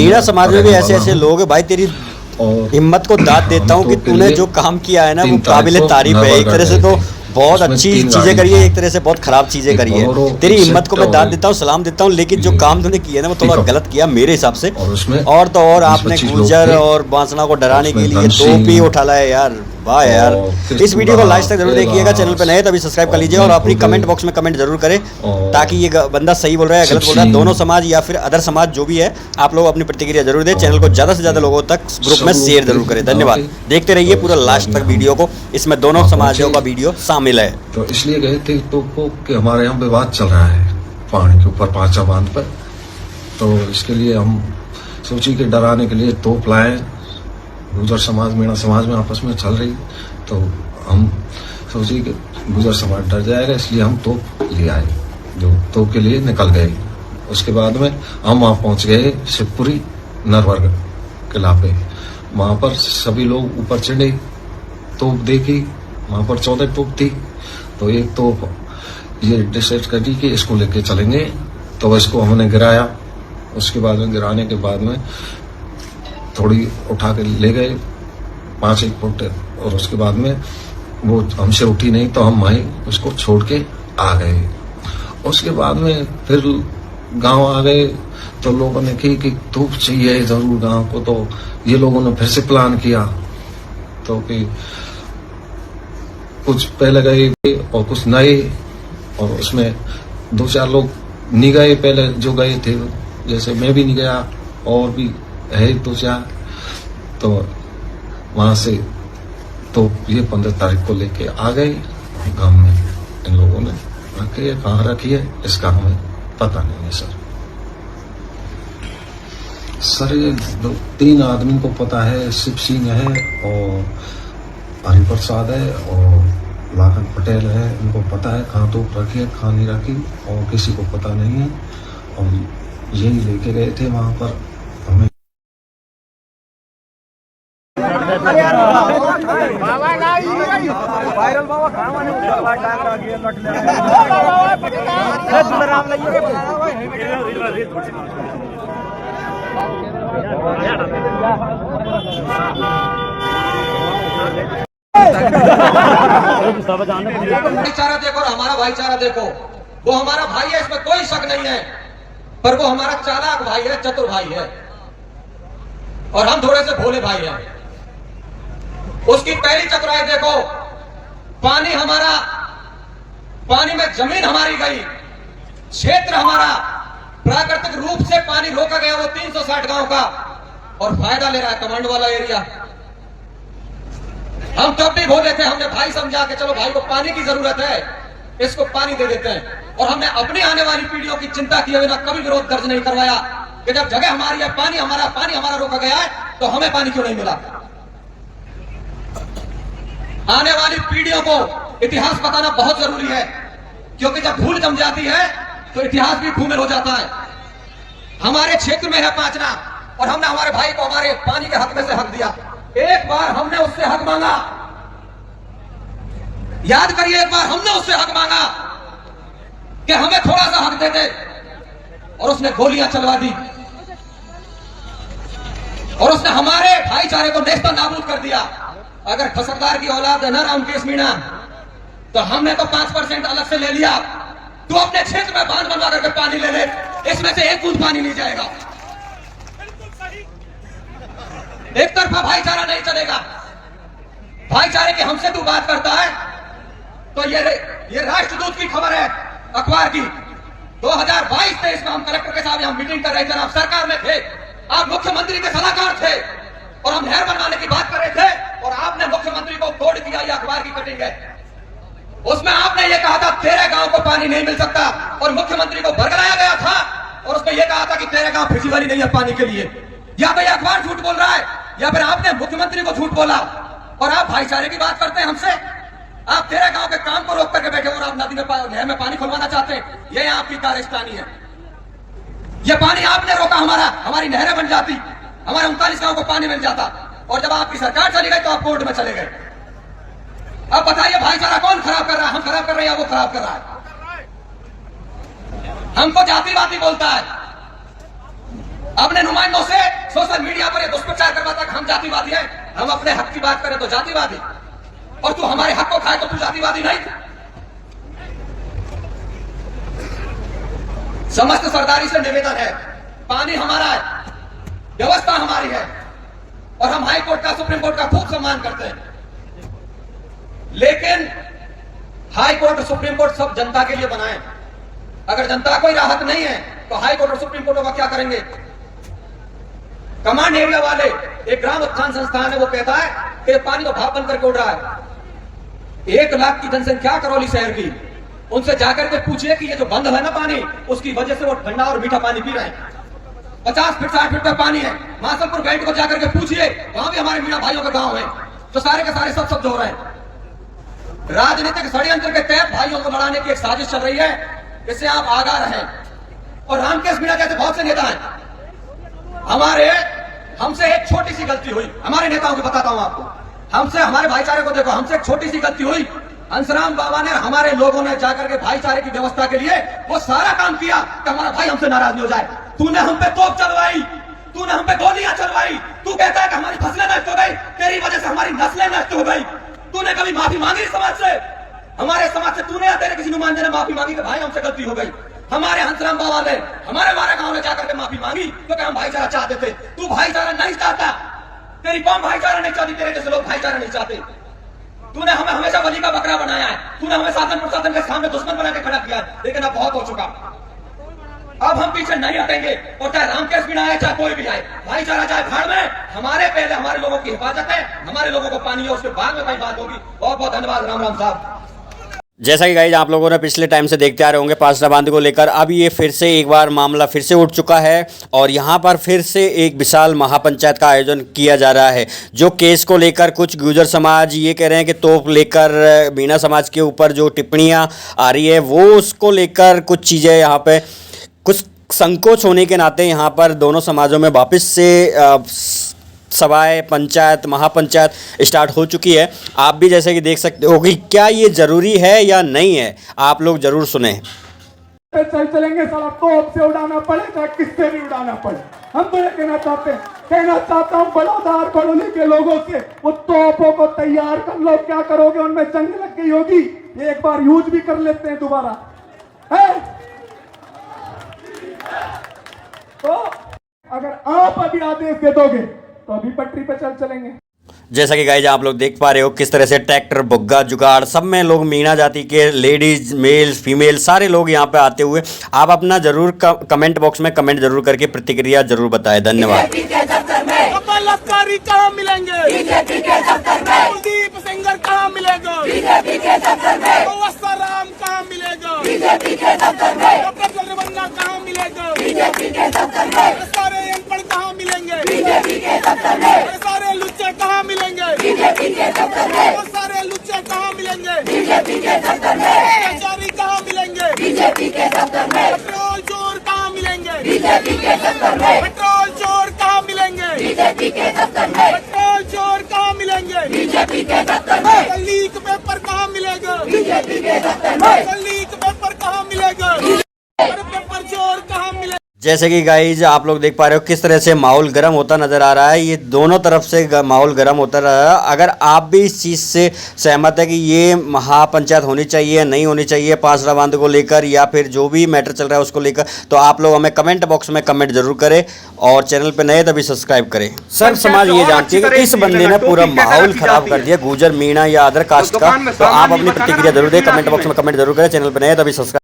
मीणा समाज में भी ऐसे ऐसे लोग हैं भाई, तेरी हिम्मत को दाद देता हूँ कि तूने जो काम किया है ना वो काबिले तारीफ है। एक तरह से तो बहुत अच्छी चीजें करी है, एक तरह से बहुत खराब चीजें करी है। तेरी हिम्मत को मैं दाद देता हूँ, सलाम देता हूँ, लेकिन जो काम तूने किया ना वो थोड़ा गलत किया मेरे हिसाब से। और तो और आपने गुर्जर और बांसना को डराने के लिए तोप ही उठा लाया यार, वाह यार। इस वीडियो को लास्ट तक जरूर देखिएगा, चैनल पे नए तभी सब्सक्राइब कर लीजिए और अपनी कमेंट बॉक्स में कमेंट जरूर करें ताकि ये बंदा सही बोल रहा है गलत बोल रहा है, दोनों समाज या फिर अदर समाज जो भी है, आप लोग अपनी प्रतिक्रिया जरूर दें। चैनल को ज्यादा से ज्यादा लोगों तक ग्रुप में शेयर जरूर करें। धन्यवाद। देखते रहिए पूरा लास्ट तक वीडियो को, इसमें दोनों समाजों का वीडियो शामिल है। तो इसलिए गए थे तो कि हमारे यहाँ विवाद चल रहा है पहाड़ी के ऊपर पांचा बांध पर, तो इसके लिए हम सोची कि डराने के लिए तोप लाए। गुर्जर समाज मीणा समाज में आपस में चल रही, तो हम सोचे कि गुर्जर समाज डर जाएगा, इसलिए हम तोप ले आए, जो तोप के लिए निकल गए। उसके बाद में हम वहाँ पहुँच गए शिवपुरी नरवर्ग किला पे। वहाँ पर सभी लोग ऊपर चढ़े, तोप देखी, वहाँ पर 14 तोप थी। तो एक तोप ये डिसाइड करी कि इसको लेके चलेंगे, तो इसको हमने गिराया। उसके बाद में गिराने के बाद में थोड़ी उठा के ले गए 5-1 फुट, और उसके बाद में वो हमसे उठी नहीं, तो हम वहीं उसको छोड़ के आ गए। उसके बाद में फिर गांव आ गए, तो लोगों ने कही कि तोप चाहिए जरूर गांव को, तो ये लोगों ने फिर से प्लान किया। तो कि कुछ पहले गए और कुछ नए, और उसमें 2-4 लोग नहीं गए पहले जो गए थे, जैसे मैं भी नहीं गया और भी है 2-4। तो वहां से तो ये 15 तारीख को लेके आ गए गांव में। इन लोगों ने रखी है, कहाँ रखी है इसका हमें पता नहीं है सर। ये 3 आदमी को पता है, शिव सिंह है और हरिप्रसाद है और लाखन पटेल है। इनको पता है कहाँ तोप रखी है कहाँ नहीं रखी, और किसी को पता नहीं है। और यही लेके गए थे वहां पर हमें। भाईचारा देखो और हमारा भाईचारा देखो, वो हमारा भाई है, इसमें कोई शक नहीं है, पर वो हमारा चालाक भाई है, चतुर भाई है, और हम थोड़े से भोले भाई हैं। उसकी पहली चतुराई देखो, पानी हमारा, पानी में जमीन हमारी गई, क्षेत्र हमारा प्राकृतिक रूप से पानी रोका गया, वो 360 गांव का, और फायदा ले रहा है कमांड वाला एरिया। हम तब भी बोले थे, हमने भाई समझा के चलो भाई को पानी की जरूरत है, इसको पानी दे देते हैं, और हमने अपनी आने वाली पीढ़ियों की चिंता किए बिना कभी विरोध दर्ज नहीं करवाया कि जब जगह हमारी है, पानी हमारा रोका गया है, तो हमें पानी क्यों नहीं मिला। आने वाली पीढ़ियों को इतिहास बताना बहुत जरूरी है, क्योंकि जब भूल जम जाती है तो इतिहास भी घूमिल हो जाता है। हमारे क्षेत्र में है पांचना, और हमने हमारे भाई को हमारे पानी के हक में से हक दिया। एक बार हमने उससे हक मांगा, याद करिए, एक बार हमने उससे हक मांगा कि हमें थोड़ा सा हक दे दे, और उसने गोलियां चलवा दी, और उसने हमारे भाईचारे को नेस्ता नाबूद कर दिया। अगर खसकदार की औलाद है ना रामकेश मीणा, तो हमने तो 5% अलग से ले लिया, तू अपने क्षेत्र में बांध बनवा करके पानी ले ले, इसमें से एक बूंद पानी नहीं जाएगा। एक तरफा भाईचारा नहीं चलेगा। भाईचारे की हमसे तू बात करता है, तो ये राष्ट्रदूत की खबर है अखबार की। 2022-23 में हम कलेक्टर के साथ यहाँ मीटिंग कर रहे थे, आप सरकार में थे, आप मुख्यमंत्री के सलाहकार थे, और हम नहर बनवाने की बात कर रहे थे, और आपने मुख्यमंत्री को कोड किया, ये अखबार की कटिंग है। उसमें आपने ये कहा था तेरे गांव को पानी नहीं मिल सकता, और मुख्यमंत्री को बरगलाया गया था, और उसमें यह कहा था कि तेरे गांव फिजीवाली नहीं है पानी के लिए। या तो ये अखबार झूठ बोल रहा है, या फिर आपने मुख्यमंत्री को झूठ बोला, और आप भाईचारे की बात करते हैं हमसे। आप तेरे गांव के काम को रोक करके बैठे और आप नदी में नहर में पानी खुलवाना चाहते हैं, ये आपकी कारस्तानी है। ये पानी आपने रोका, हमारी नहरें बन जाती, हमारे 39 गांव को पानी मिल जाता, और जब आपकी सरकार चली गई तो आप कोर्ट में चले गए। अब बताइए भाईचारा कौन खराब कर रहा है, हम खराब कर रहे हैं या वो खराब कर रहा है। हमको जातिवादी बोलता है। अपने नुमाइंदों से सोशल मीडिया पर ये दुष्प्रचार करवाता कि हम जातिवादी हैं, हम अपने हक की बात करें तो जातिवादी, और तू हमारे हक को खाए तो तू जातिवादी नहीं। समस्त सरदारी से निवेदन है, पानी हमारा है, व्यवस्था हमारी है, और हम हाई कोर्ट का, सुप्रीम कोर्ट का खूब सम्मान करते हैं, लेकिन हाई कोर्ट और सुप्रीम कोर्ट सब जनता के लिए बनाए। अगर जनता को ही राहत नहीं है तो हाई कोर्ट और सुप्रीम कोर्ट का क्या करेंगे? कमांड एरिया वाले, एक ग्राम उत्थान संस्थान है, वो कहता है कि पानी तो भाप बन करके उड़ रहा है। 1 लाख की जनसंख्या करौली शहर की, उनसे जाकर के पूछिए कि ये जो बंद है ना पानी, उसकी वजह से वो ठंडा और मीठा पानी पी रहे हैं। 50 फीट 60 फीट पे पानी है। मासलपुर बेल्ट को जाकर के पूछिए, वहां भी हमारे मीणा भाइयों का गांव है, तो सारे के सारे सब जो हो रहे हैं। राजनीतिक षड्यंत्र के तहत भाइयों को लड़ाने की एक साजिश चल रही है, इससे आप आगाह रहें। और रामकेश मीणा जैसे बहुत से नेता हैं, हमसे एक छोटी सी गलती हुई, हमारे नेताओं की बताता हूं आपको, हमसे, हमारे भाईचारे को देखो, हमसे एक छोटी सी गलती हुई। हंसराम बाबा ने, हमारे लोगों ने जाकर के भाईचारे की व्यवस्था के लिए वो सारा काम किया कि हमारा भाई हमसे नाराज नहीं हो जाए। तूने हम पे तोप चलवाई, तूने हम पे गोलियां चलवाई, तू कहता है कि हमारी फसलें नष्ट हो गई, तेरी वजह से हमारी नस्लें नष्ट हो गई। तूने कभी माफी मांगी समाज से? हमारे समाज से तूने या तेरे किसी नुमाइंदे ने माफी मांगी कि भाई हमसे गलती हो गई? हमारे हंसराम बाबा ने, हमारे गांव ने जाकर के माफी मांगी तो हम भाईचारा चाहते थे। तू भाईचारा नहीं चाहता, तेरी कौम भाईचारा नहीं चाहती, तेरे जैसे लोग भाईचारा नहीं चाहते। तूने हमें हमेशा बलि का बकरा बनाया है, तूने हमें शासन प्रशासन के सामने दुश्मन बना के खड़ा किया है, लेकिन अब बहुत हो चुका। अब हम पीछे नहीं हटेंगे, और चाहे रामकेश मीणा आए चाहे कोई भी आए, भाईचारा चाहे भाड़ में, हमारे पहले हमारे लोगों की हिफाजत है, हमारे लोगों को पानी है, उसके बाद में कई बात होगी। बहुत बहुत धन्यवाद। राम राम साहब। जैसा कि गाइज आप लोगों ने पिछले टाइम से देखते आ रहे होंगे पांचड़ा बांध को लेकर, अब ये फिर से एक बार मामला फिर से उठ चुका है और यहाँ पर फिर से एक विशाल महापंचायत का आयोजन किया जा रहा है। जो केस को लेकर कुछ गुर्जर समाज ये कह रहे हैं कि तोप लेकर मीणा समाज के ऊपर जो टिप्पणियाँ आ रही है वो उसको लेकर कुछ चीज़ें यहाँ पे कुछ संकोच होने के नाते यहाँ पर दोनों समाजों में वापस से सभाएं, पंचायत, महापंचायत स्टार्ट हो चुकी है। आप भी जैसे कि देख सकते हो कि क्या ये ज़रूरी है या नहीं है, आप लोग ज़रूर सुने। चलेंगे साला तोप से उड़ाना पड़े चाहे किससे भी उड़ाना पड़े, हम तो ये कहना चाहता हूँ बड़ौदार बड़ौली के लोगों से, वो तोपों को तैयार कर लो, क्या करोगे? उनमें जंग लग गई होगी, ये एक बार यूज भी कर लेते हैं दोबारा है। तो अगर आप अभी आदेश दे दोगे तो अभी पटरी पे चलेंगे। जैसा कि गाइज आप लोग देख पा रहे हो किस तरह से ट्रैक्टर, बुग्गा, जुगाड़ सब में लोग मीणा जाति के लेडीज, मेल, फीमेल सारे लोग यहाँ पे आते हुए, आप अपना जरूर कमेंट बॉक्स में कमेंट जरूर करके प्रतिक्रिया जरूर बताएं। धन्यवाद। बलात्कारी कहाँ मिलेंगे? बीजेपी के दफ्तर में। कुलदीप सेंगर कहाँ मिलेगा? बीजेपी के दफ्तर में। राम कहाँ मिलेगा? बीजेपी के दफ्तर में। डॉक्टर चंद्रबन्ना कहाँ मिलेगा? बीजेपी के दफ्तर में। सारे अनपढ़ कहाँ मिलेंगे? बीजेपी के दफ्तर में। सारे लुच्चे कहाँ मिलेंगे? बीजेपी के दफ्तर में। सारे लुच्चे कहाँ मिलेंगे? बीजेपी के दफ्तर में। भ्रष्टाचारी कहाँ मिलेंगे? बीजेपी के दफ्तर में। पेट्रोल चोर कहाँ मिलेंगे? बीजेपी के दफ्तर में। पेट्रोल चोर कहाँ मिलेंगे? बीजेपी के दफ्तर में। पेट्रोल चोर कहाँ मिलेंगे? बीजेपी के दफ्तर में। लीक पेपर कहाँ मिलेगा? बीजेपी के दफ्तर में। लीक पेपर कहाँ मिलेगा? पेपर चोर कहाँ मिलेगा? जैसे कि गाइज आप लोग देख पा रहे हो किस तरह से माहौल गर्म होता नज़र आ रहा है, ये दोनों तरफ से माहौल गर्म होता रहा है। अगर आप भी इस चीज़ से सहमत है कि ये महापंचायत होनी चाहिए, नहीं होनी चाहिए पांचड़ा बांध को लेकर, या फिर जो भी मैटर चल रहा है उसको लेकर, तो आप लोग हमें कमेंट बॉक्स में कमेंट जरूर करें और चैनल पर नए तभी सब्सक्राइब करें। सब समाज ये जानती है कि इस बंदे ने पूरा माहौल खराब कर दिया, गुर्जर, मीणा या अदर कास्ट का। तो आप अपनी प्रतिक्रिया जरूर दें, कमेंट बॉक्स में कमेंट जरूर करें, चैनल पर नए तभी सब्सक्राइब